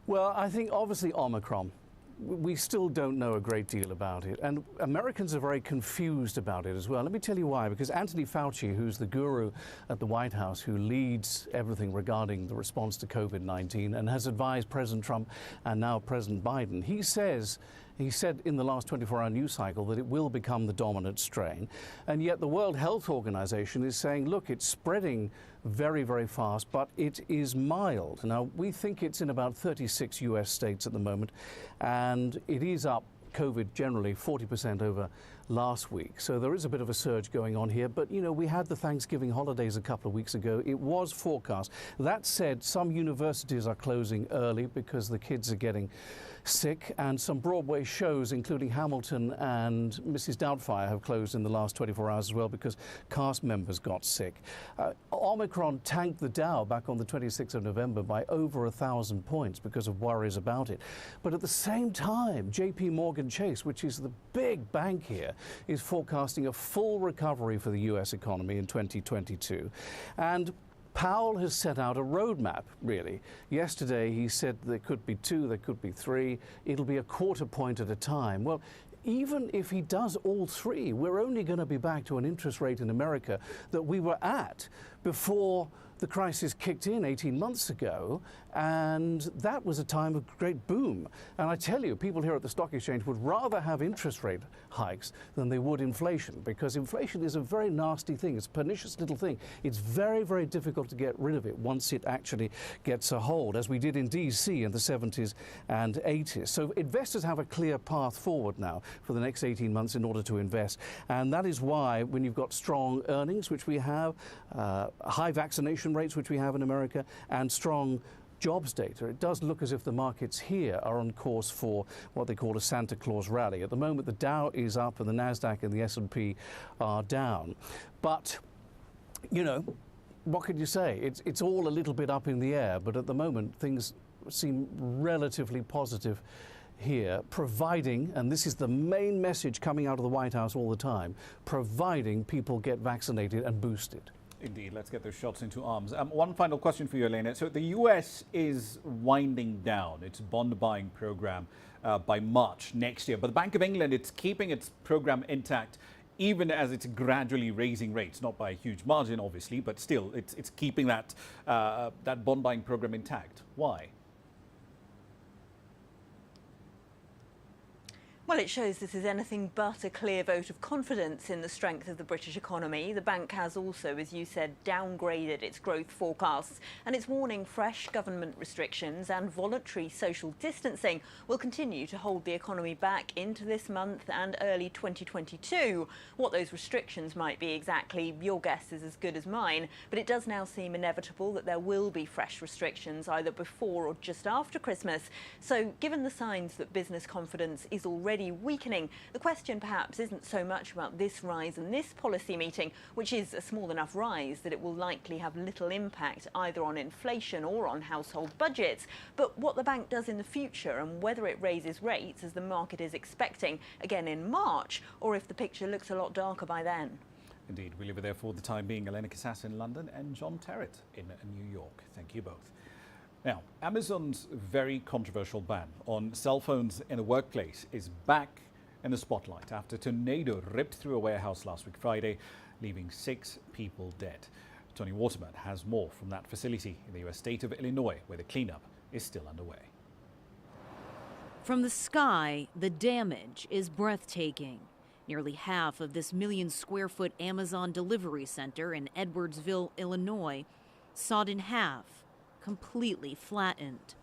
Well, I think obviously Omicron. We still don't know a great deal about it, and Americans are very confused about it as well. Let me tell you why, because Anthony Fauci, who's the guru at the White House who leads everything regarding the response to COVID-19 and has advised President Trump and now President Biden, he said in the last 24-hour news cycle that it will become the dominant strain. And yet the World Health Organization is saying, look, it's spreading very, very fast, but it is mild. Now, we think it's in about 36 US states at the moment, and it is up, COVID generally, 40% over last week. So there is a bit of a surge going on here. But, we had the Thanksgiving holidays a couple of weeks ago. It was forecast. That said, some universities are closing early because the kids are getting sick, and some Broadway shows, including Hamilton and Mrs. Doubtfire, have closed in the last 24 hours as well because cast members got sick. Omicron tanked the Dow back on the 26th of November by over 1,000 points because of worries about it. But at the same time, JP Morgan Chase, which is the big bank here, is forecasting a full recovery for the US economy in 2022. And Powell has set out a roadmap, really. Yesterday, he said there could be 2, there could be 3. It'll be a quarter point at a time. Well, even if he does all 3, we're only going to be back to an interest rate in America that we were at before the crisis kicked in 18 months ago, and that was a time of great boom. And I tell you, people here at the stock exchange would rather have interest rate hikes than they would inflation, because inflation is a very nasty thing. It's a pernicious little thing. It's very, very difficult to get rid of it once it actually gets a hold, as we did in DC in the 70s and 80s. So investors have a clear path forward now for the next 18 months in order to invest. And that is why, when you've got strong earnings, which we have, high vaccination rates, which we have in America, and strong jobs data, it does look as if the markets here are on course for what they call a Santa Claus rally. At the moment, the Dow is up and the Nasdaq and the S&P are down. But, you know, what could you say? It's all a little bit up in the air, but at the moment things seem relatively positive here, providing, and this is the main message coming out of the White House all the time, providing people get vaccinated and boosted. Indeed, let's get those shots into arms. One final question for you, Elena. So the US is winding down its bond buying program by March next year, but the Bank of England, it's keeping its program intact even as it's gradually raising rates, not by a huge margin, obviously, but still it's keeping that bond buying program intact. Why? Well, it shows this is anything but a clear vote of confidence in the strength of the British economy. The bank has also, as you said, downgraded its growth forecasts, and it's warning fresh government restrictions and voluntary social distancing will continue to hold the economy back into this month and early 2022. What those restrictions might be exactly, your guess is as good as mine, but it does now seem inevitable that there will be fresh restrictions either before or just after Christmas. So, given the signs that business confidence is already weakening, the question perhaps isn't so much about this rise and this policy meeting, which is a small enough rise that it will likely have little impact either on inflation or on household budgets, but what the bank does in the future and whether it raises rates as the market is expecting again in March, or if the picture looks a lot darker by then. Indeed, we leave it there for the time being. Elena Casas in London and John Terrett in New York. Thank you both. Now, Amazon's very controversial ban on cell phones in the workplace is back in the spotlight after a tornado ripped through a warehouse last week Friday, leaving 6 people dead. Tony Waterman has more from that facility in the US state of Illinois, where the cleanup is still underway. From the sky, the damage is breathtaking. Nearly half of this 1 million square foot Amazon delivery center in Edwardsville, Illinois, sawed in half, completely flattened.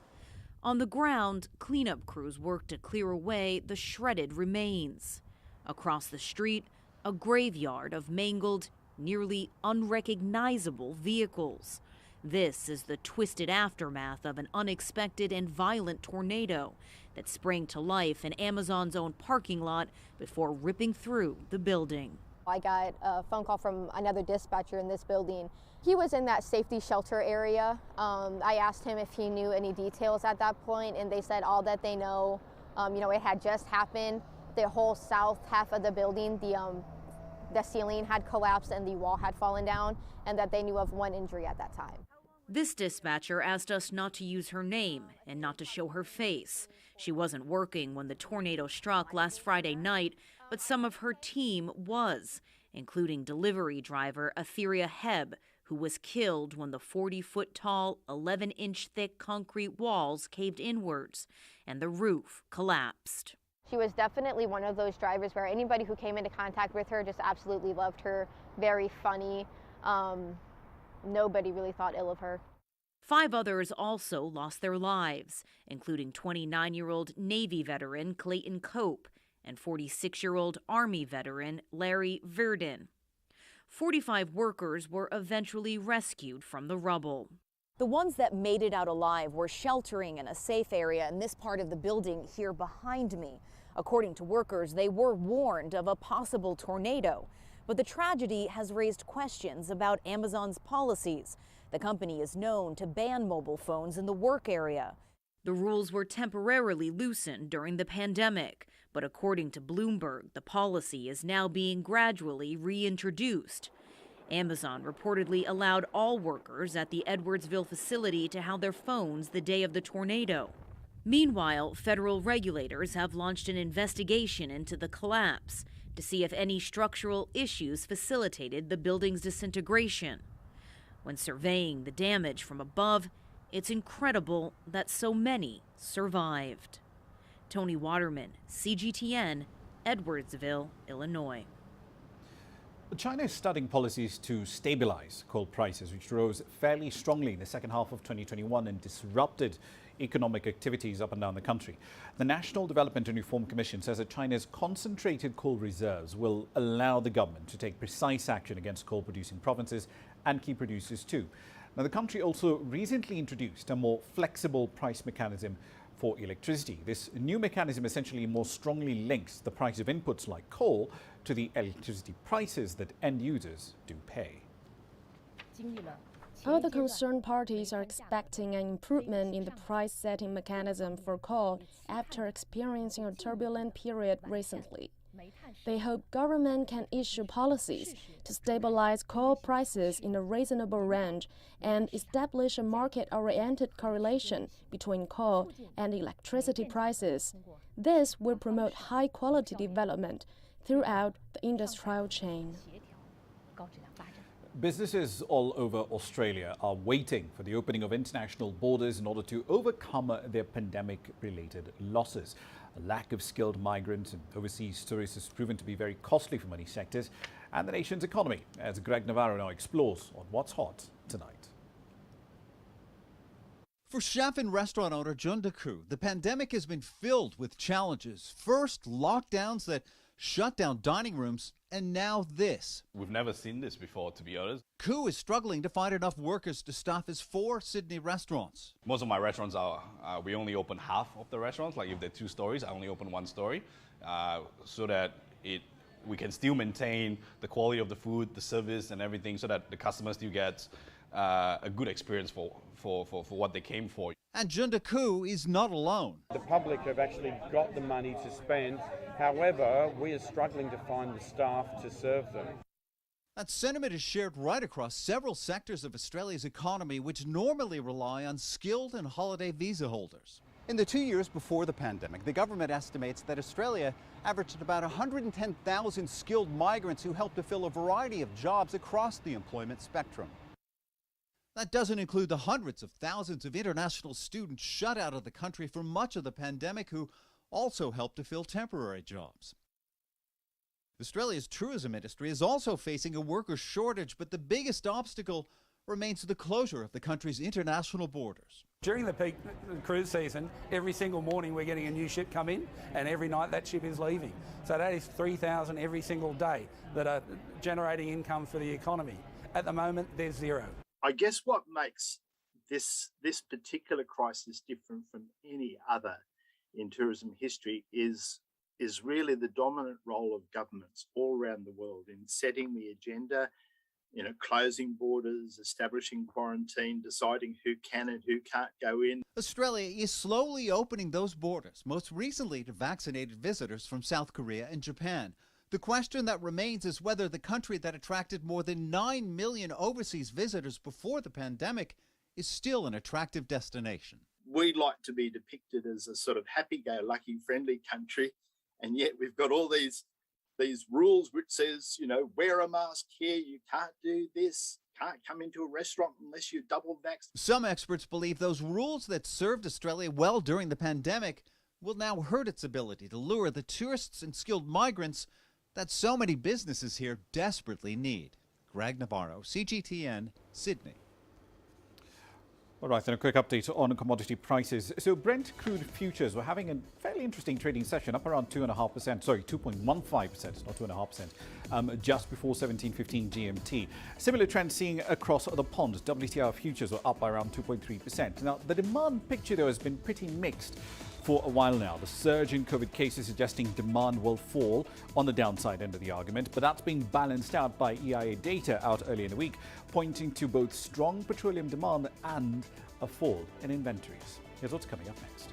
On the ground, cleanup crews worked to clear away the shredded remains. Across the street, a graveyard of mangled, nearly unrecognizable vehicles. This is the twisted aftermath of an unexpected and violent tornado that sprang to life in Amazon's own parking lot before ripping through the building. I got a phone call from another dispatcher in this building. He was in that safety shelter area. I asked him if he knew any details at that point, and they said all that they know, it had just happened. The whole south half of the building, the ceiling had collapsed and the wall had fallen down, and that they knew of 1 injury at that time. This dispatcher asked us not to use her name and not to show her face. She wasn't working when the tornado struck last Friday night, but some of her team was, including delivery driver Etheria Heb, who was killed when the 40-foot-tall, 11-inch thick concrete walls caved inwards and the roof collapsed. She was definitely one of those drivers where anybody who came into contact with her just absolutely loved her, very funny. Nobody really thought ill of her. 5 others also lost their lives, including 29-year-old Navy veteran Clayton Cope and 46-year-old Army veteran Larry Verdin. 45 workers were eventually rescued from the rubble. The ones that made it out alive were sheltering in a safe area in this part of the building here behind me. According to workers, they were warned of a possible tornado. But the tragedy has raised questions about Amazon's policies. The company is known to ban mobile phones in the work area. The rules were temporarily loosened during the pandemic, but according to Bloomberg, the policy is now being gradually reintroduced. Amazon reportedly allowed all workers at the Edwardsville facility to have their phones the day of the tornado. Meanwhile, federal regulators have launched an investigation into the collapse to see if any structural issues facilitated the building's disintegration. When surveying the damage from above, it's incredible that so many survived. Tony Waterman, CGTN, Edwardsville, Illinois. China is studying policies to stabilize coal prices, which rose fairly strongly in the second half of 2021 and disrupted economic activities up and down the country. The National Development and Reform Commission says that China's concentrated coal reserves will allow the government to take precise action against coal-producing provinces and key producers too. Now, the country also recently introduced a more flexible price mechanism for electricity. This new mechanism essentially more strongly links the price of inputs like coal to the electricity prices that end users do pay. Other concerned parties are expecting an improvement in the price-setting mechanism for coal after experiencing a turbulent period recently. They hope government can issue policies to stabilize coal prices in a reasonable range and establish a market-oriented correlation between coal and electricity prices. This will promote high-quality development throughout the industrial chain. Businesses all over Australia are waiting for the opening of international borders in order to overcome their pandemic-related losses. A lack of skilled migrants and overseas tourists has proven to be very costly for many sectors and the nation's economy, as Greg Navarro now explores on what's hot tonight. For chef and restaurant owner Jun Daku, the pandemic has been filled with challenges. First, lockdowns that shut down dining rooms, and now this. We've never seen this before, to be honest. Koo is struggling to find enough workers to staff his 4 Sydney restaurants. Most of my restaurants are, we only open half of the restaurants. Like if they're 2 stories, I only open 1 story, so that we can still maintain the quality of the food, the service and everything, so that the customers still get a good experience for what they came for. And Jun Daku is not alone. The public have actually got the money to spend. However, we are struggling to find the staff to serve them. That sentiment is shared right across several sectors of Australia's economy, which normally rely on skilled and holiday visa holders. In the 2 years before the pandemic, the government estimates that Australia averaged about 110,000 skilled migrants who helped to fill a variety of jobs across the employment spectrum. That doesn't include the hundreds of thousands of international students shut out of the country for much of the pandemic who also helped to fill temporary jobs. Australia's tourism industry is also facing a worker shortage, but the biggest obstacle remains the closure of the country's international borders. During the peak cruise season, every single morning we're getting a new ship come in, and every night that ship is leaving. So that is 3,000 every single day that are generating income for the economy. At the moment, there's 0. I guess what makes this particular crisis different from any other in tourism history is really the dominant role of governments all around the world in setting the agenda, closing borders, establishing quarantine, deciding who can and who can't go in. Australia is slowly opening those borders, most recently to vaccinated visitors from South Korea and Japan. The question that remains is whether the country that attracted more than 9 million overseas visitors before the pandemic is still an attractive destination. We like to be depicted as a sort of happy-go-lucky, friendly country, and yet we've got all these rules which says, wear a mask here, you can't do this, can't come into a restaurant unless you're double vaxxed. Some experts believe those rules that served Australia well during the pandemic will now hurt its ability to lure the tourists and skilled migrants that so many businesses here desperately need. Greg Navarro, CGTN, Sydney. All right, then a quick update on commodity prices. So Brent crude futures were having a fairly interesting trading session, up around 2.15%, not 2.5%, just before 17:15 GMT. Similar trends seeing across the pond. WTI futures were up by around 2.3%. Now, the demand picture, though, has been pretty mixed for a while now. The surge in COVID cases suggesting demand will fall on the downside end of the argument, but that's being balanced out by EIA data out earlier in the week, pointing to both strong petroleum demand and a fall in inventories. Here's what's coming up next.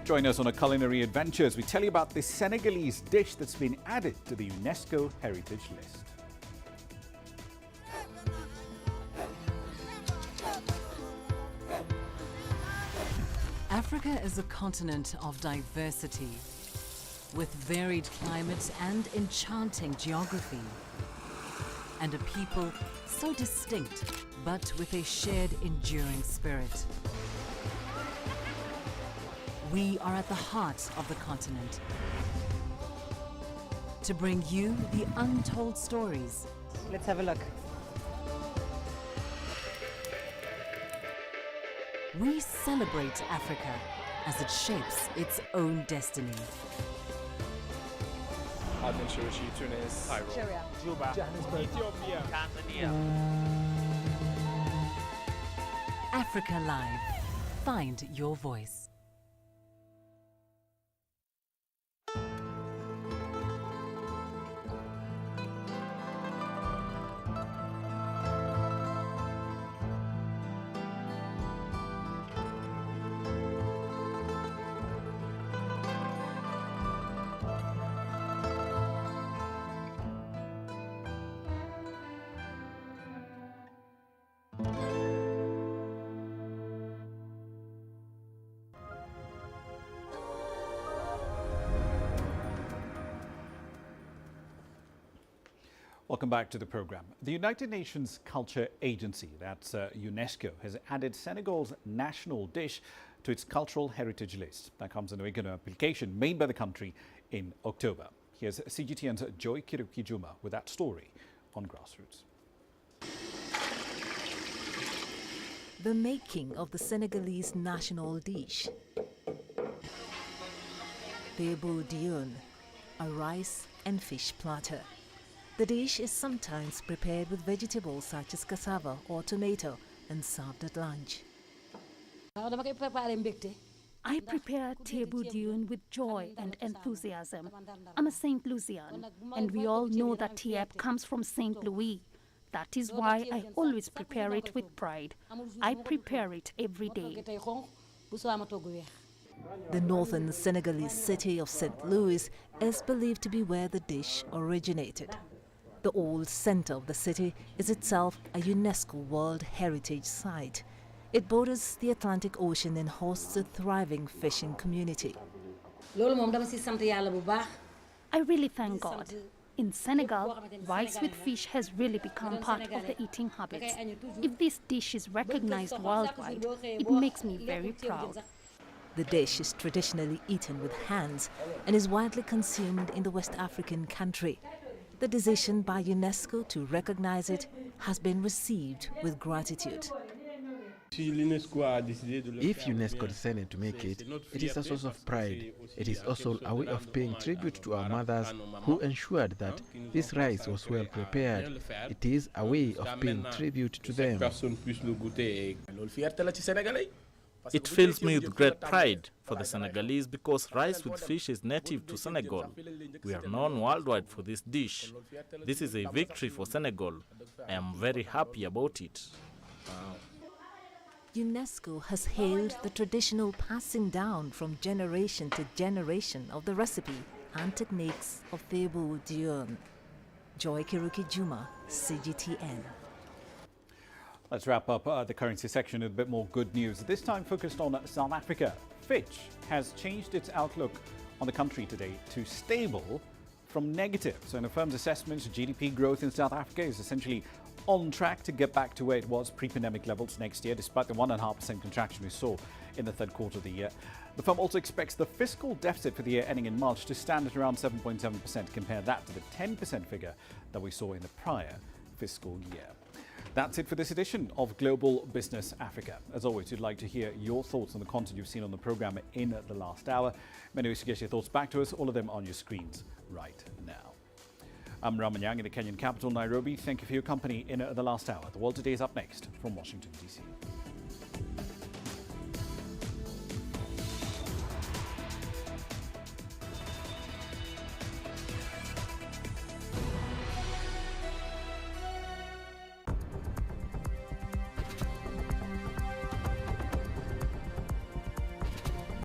Join us on a culinary adventure as we tell you about this Senegalese dish that's been added to the UNESCO Heritage List. Africa is a continent of diversity. with varied climates and enchanting geography. And a people so distinct, but with a shared enduring spirit. We are at the heart of the continent to bring you the untold stories. Let's have a look. We celebrate Africa as it shapes its own destiny. Tunis, Cairo, Juba, Johannesburg, Ethiopia, Tanzania. Africa Live. Find your voice. Welcome back to the program. The United Nations Culture Agency, that's UNESCO, has added Senegal's national dish to its cultural heritage list. That comes in the wake of an application made by the country in October. Here's CGTN's Joy Kirukijuma with that story on Grassroots. The making of the Senegalese national dish. Tebo Dion, a rice and fish platter. The dish is sometimes prepared with vegetables such as cassava or tomato and served at lunch. I prepare Tebo Dion with joy and enthusiasm. I'm a St. Louisian, and we all know that Tiep comes from St. Louis. That is why I always prepare it with pride. I prepare it every day. The northern Senegalese city of St. Louis is believed to be where the dish originated. The old center of the city is itself a UNESCO World Heritage Site. It borders the Atlantic Ocean and hosts a thriving fishing community. I really thank God. In Senegal, rice with fish has really become part of the eating habits. If this dish is recognized worldwide, it makes me very proud. The dish is traditionally eaten with hands and is widely consumed in the West African country. The decision by UNESCO to recognize it has been received with gratitude. If UNESCO decided to make it, it is a source of pride. It is also a way of paying tribute to our mothers who ensured that this rice was well prepared. It is a way of paying tribute to them. It fills me with great pride for the Senegalese because rice with fish is native to Senegal. We are known worldwide for this dish. This is a victory for Senegal. I am very happy about it. UNESCO has hailed the traditional passing down from generation to generation of the recipe and techniques of Tebo Dion. Joy Kirukijuma, CGTN. Let's wrap up the currency section with a bit more good news. This time focused on South Africa. Fitch has changed its outlook on the country today to stable from negative. So in the firm's assessment, GDP growth in South Africa is essentially on track to get back to where it was pre-pandemic levels next year, despite the 1.5% contraction we saw in the third quarter of the year. The firm also expects the fiscal deficit for the year ending in March to stand at around 7.7%. Compare that to the 10% figure that we saw in the prior fiscal year. That's it for this edition of Global Business Africa. As always, we'd like to hear your thoughts on the content you've seen on the program in the last hour. Many ways to get your thoughts back to us, all of them on your screens right now. I'm Ramah Nyang in the Kenyan capital, Nairobi. Thank you for your company in the last hour. The World Today is up next from Washington, D.C.